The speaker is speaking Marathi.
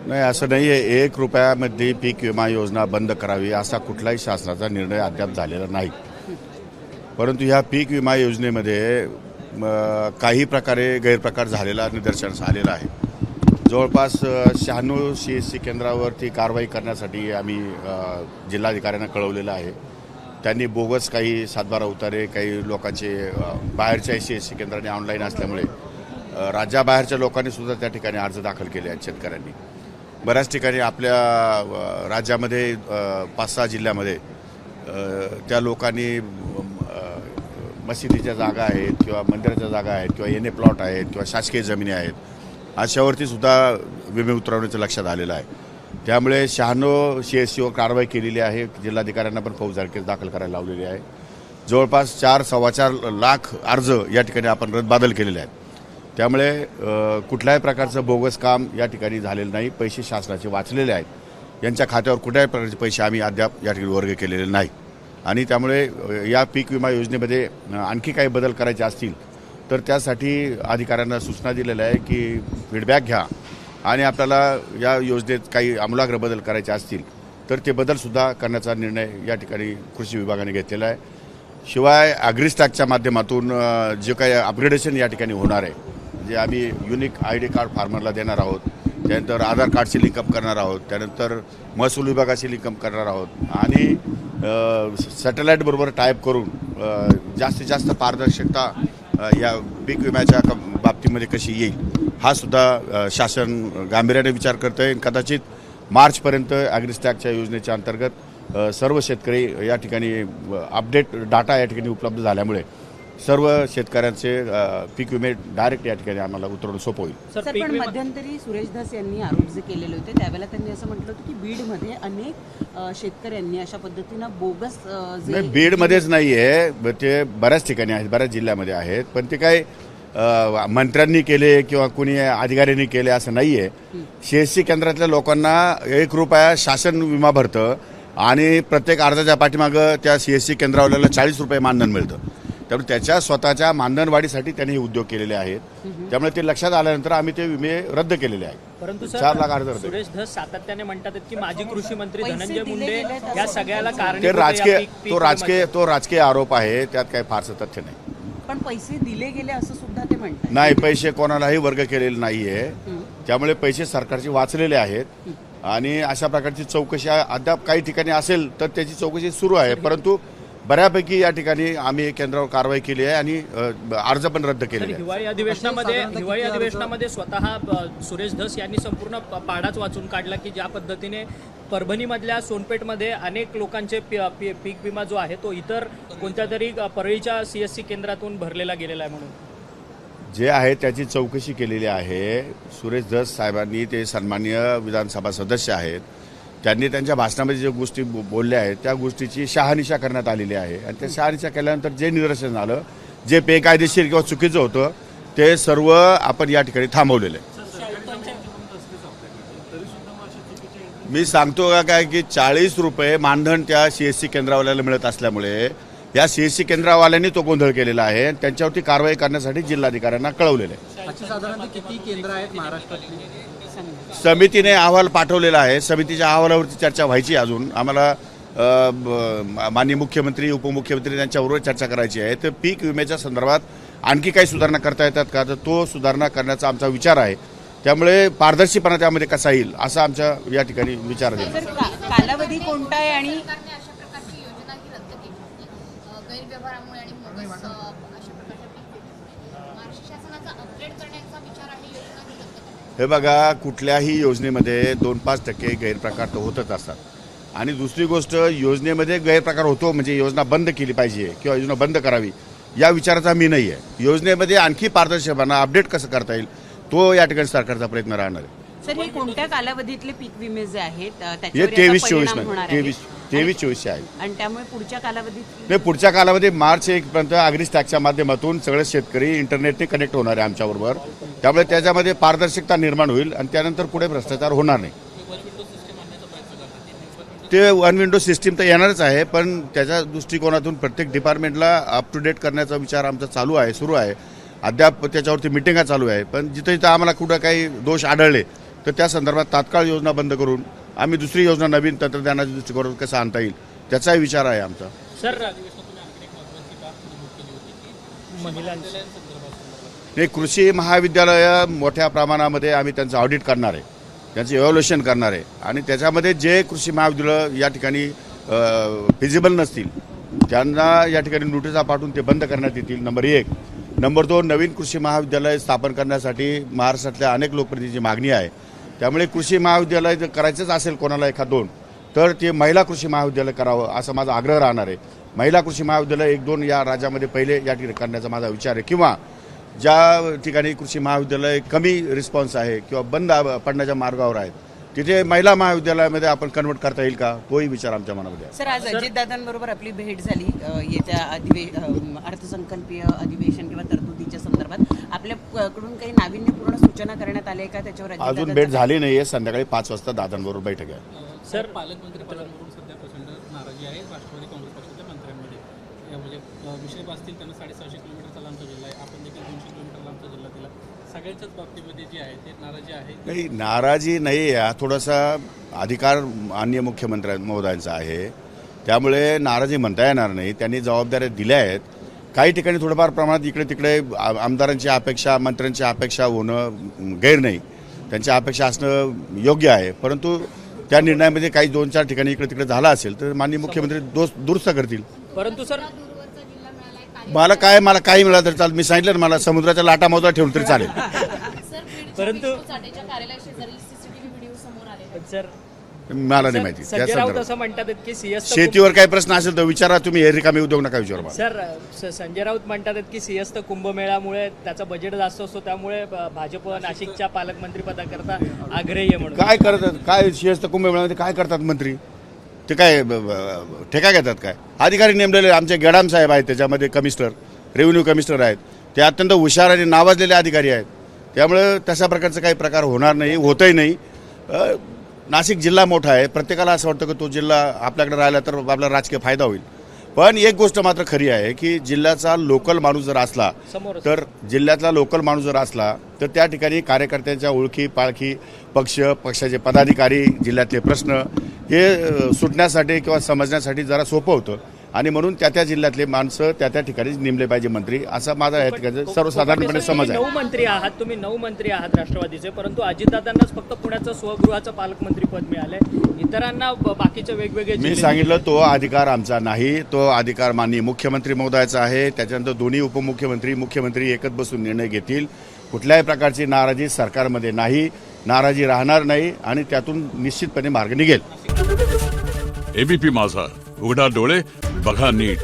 नाही, असं नाही आहे. 1 रुपयामध्ये पीक विमा योजना बंद करावी असा कुठलाही शासनाचा निर्णय अद्याप झालेला नाही. परंतु ह्या पीक विमा योजनेमध्ये काही प्रकारे गैरप्रकार झालेला निदर्शनास आलेला आहे. जवळपास 96 CSC केंद्रावरती कारवाई करण्यासाठी आम्ही जिल्हाधिकाऱ्यांना कळवलेलं आहे. त्यांनी बोगस काही सातबारा उतारे काही लोकांचे बाहेरच्या CSC केंद्राने ऑनलाईन असल्यामुळे राज्याबाहेरच्या लोकांनी सुद्धा त्या ठिकाणी अर्ज दाखल केले आहेत. शेतकऱ्यांनी बऱ्याच ठिकाणी आपल्या राज्यामध्ये 5-6 जिल्ह्यामध्ये त्या लोकांनी मशिदीच्या जागा आहेत किंवा मंदिराच्या जागा आहेत किंवा एनए प्लॉट आहेत किंवा शासकीय जमिनी आहेत अशावरती सुद्धा विमे उतरवण्याचं लक्षात आलेलं आहे. त्यामुळे 96 CSCवर कारवाई केलेली आहे. जिल्हाधिकाऱ्यांना पण फौजदारी केस दाखल करायला लावलेली आहे. जवळपास 4-4.25 लाख अर्ज या ठिकाणी आपण रद्दबादल केलेले आहेत. त्यामुळे कुठल्याही प्रकारचं बोगस काम या ठिकाणी झालेलं नाही. पैसे शासनाचे वाचलेले आहेत. यांच्या खात्यावर कुठल्याही प्रकारचे पैसे आम्ही अद्याप या ठिकाणी वर्ग केलेले नाही. आणि त्यामुळे या पीक विमा योजनेमध्ये आणखी काही बदल करायचे असतील तर त्यासाठी अधिकाऱ्यांना सूचना दिलेल्या आहे की फीडबॅक घ्या आणि आपल्याला या योजनेत काही आमूलाग्र बदल करायचे असतील तर ते बदलसुद्धा करण्याचा निर्णय या ठिकाणी कृषी विभागाने घेतलेला आहे. शिवाय ॲग्रिस्टॅकच्या माध्यमातून जे काही अपग्रेडेशन या ठिकाणी होणार आहे, जे आम्ही युनिक ID कार्ड फार्मरला देणार आहोत, त्यानंतर आधार कार्डशी लिंकअप करणार आहोत, त्यानंतर महसूल विभागाशी लिंकअप करणार आहोत आणि सॅटेलाईटबरोबर टाईप करून जास्तीत जास्त पारदर्शकता या पीक विम्याच्या बाबतीमध्ये कशी येईल हा सुद्धा शासन गांभीर्याने विचार करतं आहे. कदाचित मार्चपर्यंत ॲग्रिस्टॅकच्या योजनेच्या अंतर्गत सर्व शेतकरी या ठिकाणी अपडेट डाटा या ठिकाणी उपलब्ध झाल्यामुळे सर्व शेतकऱ्यांचे पीक विमे डायरेक्ट या ठिकाणी आम्हाला उतरवणं सोपं होईल. सर, पण मध्यंतरी सुरेश धस यांनी आरोप जे केलेले होते त्यावेळेला त्यांनी असं म्हटलं होतं की बीडमध्ये अनेक शेतकऱ्यांनी अशा पद्धतीनं बोगस बीडमध्येच नाही आहे, ते बऱ्याच ठिकाणी आहेत, बऱ्याच जिल्ह्यामध्ये आहेत. पण ते काय मंत्र्यांनी केले किंवा कुणी अधिकाऱ्यांनी केले असं नाही आहे. CSC केंद्रातल्या लोकांना 1 रुपया शासन विमा भरतं आणि प्रत्येक अर्जाच्या पाठीमागं त्या CSC केंद्रावाल्याला 40 रुपये मानधन मिळतं. त्यामुळे त्याच्या स्वतःच्या मानधनवाढीसाठी त्यांनी हे उद्योग केलेले आहेत. त्यामुळे ते लक्षात आल्यानंतर आम्ही ते विमे रद्द केलेले आहेत. परंतु 4 लाख अर्ज. सुरेश धस सातत्याने म्हणतात की माजी कृषी मंत्री धनंजय मुंडे या सगळ्याला कारण तो राजकीय आरोप आहे. त्यात काही फारसं तथ्य नाही. पण पैसे दिले गेले असं सुद्धा ते म्हणतात. नाही, पैसे कोणालाही वर्ग केलेले नाहीये. त्यामुळे पैसे सरकारचे वाचलेले आहेत आणि अशा प्रकारची चौकशी अद्याप काही ठिकाणी असेल तर त्याची चौकशी सुरू आहे. परंतु बऱ्यापैकी या ठिकाणी आम्ही केंद्रावर कारवाई केली आहे आणि अर्ज पण रद्द केले. हिवाळी अधिवेशनामध्ये स्वतः सुरेश धस यांनी संपूर्ण पाडाच वाचून काढला की ज्या पद्धतीने परभणीमधल्या सोनपेठमध्ये अनेक लोकांचे पीक विमा जो आहे तो इतर कोणत्या तरी परळीच्या CSC केंद्रातून भरलेला गेलेला आहे म्हणून जे आहे त्याची चौकशी केलेली आहे. सुरेश धस साहेबांनी, ते सन्माननीय विधानसभा सदस्य आहेत, त्यांनी त्यांच्या भाषणामध्ये ज्या गोष्टी बोलल्या आहेत त्या गोष्टीची शहानिशा करण्यात आलेली आहे. आणि त्या शहानिशा केल्यानंतर जे निदर्शन आलं, जे बेकायदेशीर किंवा चुकीचं होतं ते सर्व आपण या ठिकाणी थांबवलेलं आहे. मी सांगतो काय की 40 रुपये मानधन त्या CSC केंद्रावाल्याला मिळत असल्यामुळे या CSC केंद्रावाल्यांनी तो गोंधळ केलेला आहे. त्यांच्यावरती कारवाई करण्यासाठी जिल्हाधिकाऱ्यांना कळवलेलं आहे. साधारणतः किती केंद्र आहेत महाराष्ट्रातली? समितीने अहवाल पाठवलेला आहे. समितीच्या अहवालावरती चर्चा व्हायची. अजून आम्हाला माननीय मुख्यमंत्री, उपमुख्यमंत्री यांच्याबरोबर चर्चा करायची आहे. तर पीक विम्याच्या संदर्भात आणखी काही सुधारणा करता येतात का, तर तो सुधारणा करण्याचा आमचा विचार आहे. त्यामुळे पारदर्शीपणा त्यामध्ये कसा येईल असा आमच्या या ठिकाणी विचार आहे. कालावधी कोणता आहे आणि हे बघा, कुठल्याही योजनेमध्ये 2-5% गैरप्रकार तर होतच असतात. आणि दुसरी गोष्ट, योजनेमध्ये गैरप्रकार होतो म्हणजे योजना बंद केली पाहिजे किंवा योजना बंद करावी या विचाराचा मी नाही आहे. योजनेमध्ये आणखी पारदर्शकपणा अपडेट कसं करता येईल तो या ठिकाणी सरकारचा प्रयत्न राहणार आहे. सर, हे कोणत्या कालावधीतले पीक विमे जे आहेत हे 23-24 आहे. आणि त्यामुळे पुढच्या कालावधीत पुढच्या कालावधी मार्च 1 पर्यंत ॲग्रिस्टॅकच्या माध्यमातून सगळे शेतकरी इंटरनेटने कनेक्ट होणार आहे आमच्याबरोबर. त्यामुळे त्याच्यामध्ये पारदर्शकता निर्माण होईल आणि त्यानंतर पुढे भ्रष्टाचार होणार नाही. ते वन विंडो सिस्टीम तर येणारच आहे, पण त्याच्या दृष्टिकोनातून प्रत्येक डिपार्टमेंटला अप टू डेट करण्याचा विचार आमचा चालू आहे, सुरू आहे. अद्याप त्याच्यावरती मिटिंगा चालू आहे. पण जिथं जिथं आम्हाला कुठं काही दोष आढळले तर त्या संदर्भात तात्काळ योजना बंद करून आम्ही दुसरी योजना नवीन तंत्रज्ञानाच्या दृष्टिकोनातून कसं आणता येईल त्याचाही विचार आहे आमचा. सर महिलांच्या हे कृषी महाविद्यालय मोठ्या प्रमाणामध्ये आम्ही त्यांचं ऑडिट करणार आहे, त्यांचं इव्हॅल्युएशन करणार आहे आणि त्याच्यामध्ये जे कृषी महाविद्यालय या ठिकाणी फिजिबल नसतील त्यांना या ठिकाणी नोटिसा पाठवून ते बंद करण्यात येतील. नंबर 1. नंबर 2, नवीन कृषी महाविद्यालय स्थापन करण्यासाठी महाराष्ट्रातल्या अनेक लोकप्रतिनिधींची मागणी आहे. त्यामुळे कृषी महाविद्यालय जर करायचंच असेल कोणाला एखाद 2 तर ते महिला कृषी महाविद्यालय करावं असा माझा आग्रह राहणार आहे. महिला कृषी महाविद्यालय 1-2 या राज्यामध्ये पहिले या ठिकाणी करण्याचा माझा विचार आहे किंवा ज्या ठिकाणी कृषी महाविद्यालय कमी रिस्पॉन्स आहे किंवा बंद पडण्याच्या मार्गावर आहेत तिथे महिला महाविद्यालयामध्ये आपण कन्वर्ट करता येईल का तोही विचार आमच्या मनामध्ये आहे. सर आज अजितदादांबरोबर आपली भेट झाली येत्या अर्थसंकल्पीय अधिवेशन किंवा तरतुदीच्या संदर्भात आपल्याकडून काही नाविन्यपूर्ण सूचना करण्यात आल्या का त्याच्यावर अजून अजितदादांचा- भेट झाली नाहीये. संध्याकाळी 5 वाजता दादांबरोबर बैठक आहे. सर पालकमंत्री पदांवरून सध्या प्रचंड नाराजी आहे राष्ट्रवादी काँग्रेस पक्षाच्या मंत्र्यांमध्ये. म्हणजे विषय असतील त्यांना 750 किलोमीटरचा लांबचा जिल्हा आहे, आपण देखील 200 किलोमीटर लांबचा जिल्हा दिला. सगळ्यांच्याच बाबतीमध्ये जी आहे ते नाराजी आहे. नाही, नाराजी नाही आहे, थोडासा अधिकार माननीय मुख्यमंत्री महोदयांचा आहे त्यामुळे नाराजी म्हणता येणार नाही. त्यांनी जबाबदाऱ्या दिल्या आहेत. काही ठिकाणी थोडंफार प्रमाणात इकडे तिकडे आमदारांची अपेक्षा मंत्र्यांची अपेक्षा होणं गैर नाही, त्यांच्या अपेक्षा असणं योग्य आहे. परंतु त्या निर्णयामध्ये काही 2-4 ठिकाणी इकडे तिकडे झाला असेल तर माननीय मुख्यमंत्री दुरुस्त करतील. परंतु सर मला काही मिळालं तरी चालेल. मी सांगितलं ना, मला समुद्राच्या लाटा मोजा ठेवून तरी चालेल. परंतु सर मला नाही माहिती त्या संजय राऊत संदर्भात. असं म्हणतात की सीएस शेतीवर काही प्रश्न असेल तर विचारा तुम्ही, हे रिकामी उद्योग नका विचारू मला. सर संजय राऊत म्हणतात की सीएस कुंभमेळ्यामुळे त्याचा बजेट जास्त असतो त्यामुळे भाजप नाशिकच्या पालकमंत्री पदाकरता आग्रही आहे म्हणून. काय करतात, काय शिस्त कुंभमेळ्यामध्ये काय करतात मंत्री? ते काय ठेका घेतात काय? अधिकारी नेमलेले आमचे गेडाम साहेब आहेत, त्याच्यामध्ये कमिशनर रेव्हेन्यू कमिशनर आहेत, ते अत्यंत हुशार आणि नावाजलेले अधिकारी आहेत. त्यामुळे तशा प्रकारचं काही प्रकार होणार नाही, होतही नाही. नाशिक जिल्हा मोठा आहे, प्रत्येकाला असं वाटतं की तो जिल्हा आपल्याकडे राहिला तर आपला राजकीय फायदा होईल. पण एक गोष्ट मात्र खरी आहे की जिल्ह्याचा लोकल माणूस जर असला समोर तर जिल्ह्यातला लोकल माणूस जर असला तर त्या ठिकाणी कार्यकर्त्यांच्या ओळखी पाळखी पक्षाचे पदाधिकारी जिल्ह्यातले प्रश्न हे सुटण्यासाठी किंवा समजण्यासाठी जरा सोपं होतं आणि म्हणून त्या जिल्ह्यातले माणसं त्या ठिकाणी नेमले पाहिजे मंत्री, असा माझा या ठिकाणी सर्वसाधारणपणे समज आहे. 9 मंत्री आहात तुम्ही, 9 मंत्री आहात राष्ट्रवादीचे, परंतु अजितदादांनाच फक्त पुण्याचं स्वगृहाचं पालकमंत्री पद मिळालंय, इतरांना बाकीचे वेगवेगळे मी जिल्हे- सांगितलं तो अधिकार आमचा नाही, तो अधिकार माननीय मुख्यमंत्री महोदयाचा आहे. त्याच्यानंतर दोन्ही उपमुख्यमंत्री मुख्यमंत्री एकच बसून निर्णय घेतील. कुठल्याही प्रकारची नाराजी सरकारमध्ये नाही, नाराजी राहणार नाही आणि त्यातून निश्चितपणे मार्ग निघेल. एबीपी माझा, उघडा डोळे बघा नीट.